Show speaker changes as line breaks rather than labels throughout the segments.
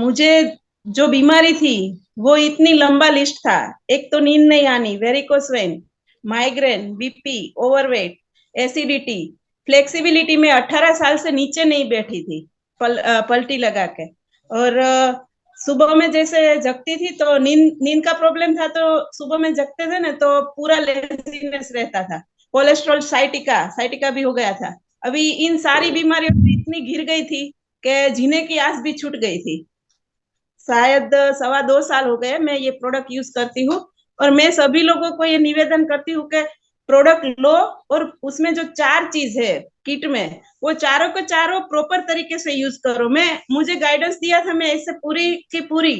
मुझे जो बीमारी थी वो इतनी लंबा लिस्ट था। एक तो नींद नहीं आनी, varicose when, migraine, BP, overweight, acidity, flexibility में 18 साल से नीचे नहीं बैठी थी पलटी लगा के। और सुबह में जैसे जगती थी तो नींद नींद का प्रॉब्लम था, तो सुबह में जगते थे ना तो पूरा लेजीनेस रहता था। कोलेस्ट्रॉल साइटिका साइटिका भी हो गया था। अभी इन सारी बीमारियों से इतनी घिर गई थी कि जीने की आस भी छूट गई थी। शायद 2.25 साल हो गए मैं ये प्रोडक्ट यूज करती हूँ। और मैं सभी लोगों को ये निवेदन करती हूँ कि प्रोडक्ट लो, और उसमें जो 4 चीज है किट में, वो चारों को चारों प्रॉपर तरीके से यूज करो। मुझे गाइडेंस दिया था, मैं इससे पूरी की पूरी।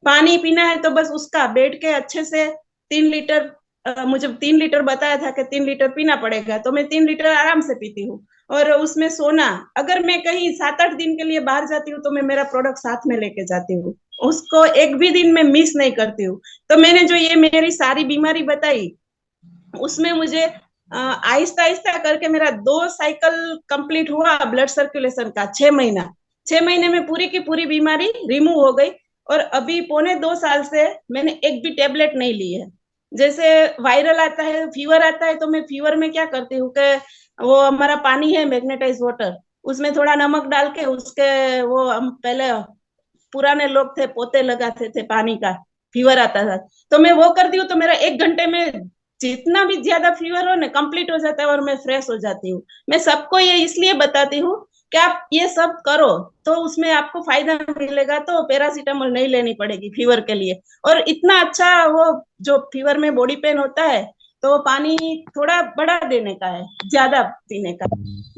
पानी पीना है तो बस उसका बैठ के अच्छे से 3 लीटर, मुझे 3 लीटर बताया था कि 3 लीटर पीना पड़ेगा, तो मैं 3 लीटर आराम से पीती हूँ। और उसमें सोना, अगर मैं कहीं 7-8 दिन के लिए बाहर जाती हूँ तो मैं मेरा प्रोडक्ट साथ में लेके जाती हूँ, उसको एक भी दिन में मिस नहीं करती हूँ। तो मैंने जो ये मेरी सारी बीमारी बताई, उसमें मुझे आहिस्ता आहिस्ता करके मेरा 2 साइकिल कंप्लीट हुआ ब्लड सर्कुलेशन का। 6 महीना, 6 महीने में पूरी की पूरी बीमारी रिमूव हो गई। और अभी 1.25 साल से मैंने एक भी टेबलेट नहीं ली है। जैसे वायरल आता है, फीवर आता है, तो मैं फीवर में क्या करती हूँ कि वो हमारा पानी है मैग्नेटाइज वाटर, उसमें थोड़ा नमक डाल के उसके, वो हम पहले पुराने लोग थे पोते लगाते थे पानी का, फीवर आता था तो मैं वो करती हूँ, तो मेरा 1 घंटे में जितना भी ज्यादा फीवर हो ना कंप्लीट हो जाता है और मैं फ्रेश हो जाती हूँ। मैं सबको ये इसलिए बताती हूँ कि आप ये सब करो तो उसमें आपको फायदा मिलेगा, तो पैरासीटामोल नहीं लेनी पड़ेगी फीवर के लिए। और इतना अच्छा वो, जो फीवर में बॉडी पेन होता है तो पानी थोड़ा बढ़ा देने का है, ज्यादा पीने का।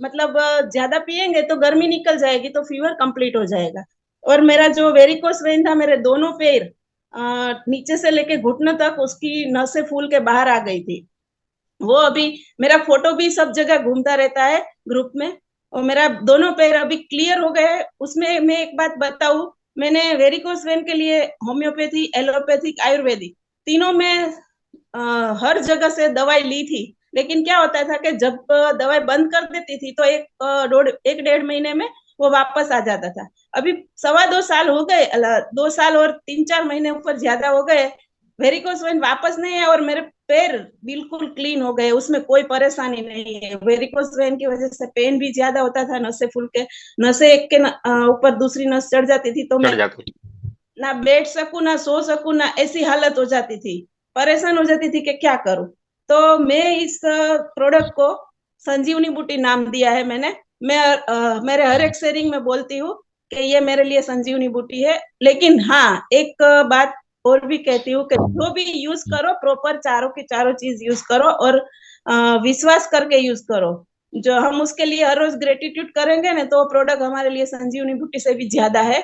मतलब ज्यादा पिएंगे तो गर्मी निकल जाएगी तो फीवर कंप्लीट हो जाएगा। और मेरा जो वेरिकोस वेन था, मेरे दोनों पैर नीचे से लेके घुटनों तक उसकी नसें फूल के बाहर आ गई थी। वो अभी मेरा फोटो भी सब जगह घूमता रहता है ग्रुप में। और मेरा दोनों पैर अभी क्लियर हो गए। उसमें मैं एक बात बताऊं, मैंने वेरिकोस वेन के लिए होम्योपैथी, एलोपैथिक, आयुर्वेदिक तीनों में हर जगह से दवाई ली थी। लेकिन क्या होता था कि जब दवाई बंद कर देती थी तो 1-1.5 महीने में वो वापस आ जाता था। अभी 2.25 साल हो गए, 2 साल और 3-4 महीने ऊपर ज्यादा हो गए, वेरिकोस वेन वापस नहीं है और मेरे पैर बिल्कुल क्लीन हो गए, उसमें कोई परेशानी नहीं है। वेरिकोस वेन की वजह से पेन भी ज्यादा होता था, नसें फूल के, नसें एक के ऊपर दूसरी नस चढ़ जाती थी, तो
चढ़
मैं
जाती।
ना बैठ सकूं ना सो सकूं, ना ऐसी हालत हो जाती थी, परेशान हो जाती थी कि क्या करूं। तो मैं इस प्रोडक्ट को संजीवनी बूटी नाम दिया है मैंने। मैं मेरे हर एक शेयरिंग में बोलती हूँ कि ये मेरे लिए संजीवनी बूटी है। लेकिन हाँ, एक बात और भी कहती हूँ कि जो भी यूज करो प्रॉपर चारों की चारों चीज यूज करो, और विश्वास करके यूज करो। जो हम उसके लिए हर रोज ग्रेटिट्यूड करेंगे ना, तो प्रोडक्ट हमारे लिए संजीवनी बूटी से भी ज्यादा है।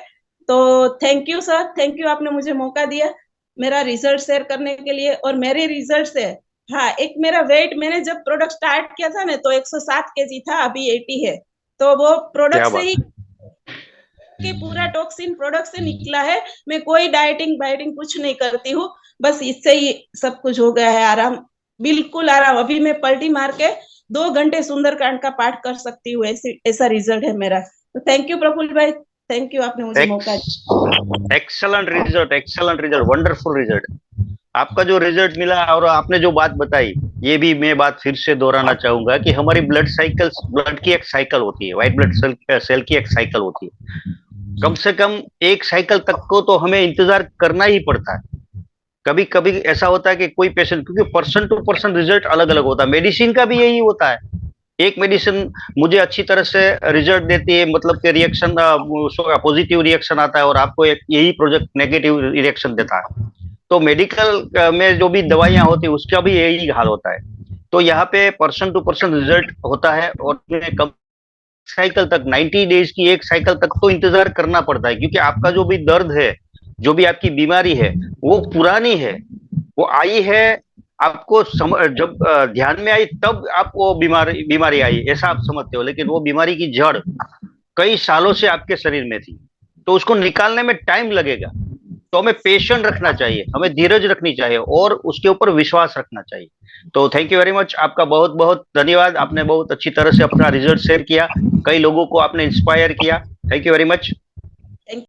तो thank you sir, thank you, आपने मुझे मौका दिया मेरा रिजल्ट शेयर करने के लिए। और मेरे रिजल्ट से, हाँ, एक मेरा वेट, मैंने जब प्रोडक्ट स्टार्ट किया था ना तो 107 केजी था, अभी 80 है। तो वो प्रोडक्ट
क्या
से
बात
ही, कि पूरा टॉक्सिन प्रोडक्ट से निकला है। मैं कोई डाइटिंग बाइटिंग कुछ नहीं करती हूँ, बस इससे ही सब कुछ हो गया है। आराम, बिल्कुल आराम। अभी मैं पलटी मार के 2 घंटे सुंदरकांड का पाठ कर सकती हूँ, ऐसी ऐसा रिजल्ट है मेरा। तो थैंक यू प्रफुल्ल भाई, थैंक यू, आपने मुझे
है।
मौका
excellent result, excellent result, wonderful result. आपका जो रिजल्ट मिला और आपने जो बात बताई, ये भी मैं बात फिर से दोहराना चाहूंगा कि हमारी ब्लड साइकिल, ब्लड की एक साइकिल होती है, व्हाइट ब्लड सेल की एक साइकिल होती है। कम से कम एक साइकिल तक को तो हमें इंतजार करना ही पड़ता है। कभी कभी ऐसा होता है कि कोई पेशेंट, क्योंकि पर्सन टू पर्सन रिजल्ट अलग अलग होता है, मेडिसिन का भी यही होता है। एक मेडिसिन मुझे अच्छी तरह से रिजल्ट देती है, मतलब कि रिएक्शन, पॉजिटिव रिएक्शन आता है, और आपको एक यही प्रोजेक्ट नेगेटिव रिएक्शन देता है। तो मेडिकल में जो भी दवाइयां होती है उसका भी यही हाल होता है। तो यहाँ पे पर्सन टू पर्सन रिजल्ट होता है, और कम साइकिल तक, 90 डेज की एक साइकिल तक तो इंतजार करना पड़ता है, क्योंकि आपका जो भी दर्द है, जो भी आपकी बीमारी है, वो पुरानी है, वो आई है। आपको जब ध्यान में आई तब आपको बीमारी बीमारी आई ऐसा आप समझते हो, लेकिन वो बीमारी की जड़ कई सालों से आपके शरीर में थी। तो उसको निकालने में टाइम लगेगा। तो हमें पेशेंस रखना चाहिए, हमें धीरज रखनी चाहिए, और उसके ऊपर विश्वास रखना चाहिए। तो थैंक यू वेरी मच, आपका बहुत बहुत धन्यवाद। आपने बहुत अच्छी तरह से अपना रिजल्ट शेयर किया, कई लोगों को आपने इंस्पायर किया। Thank you very much.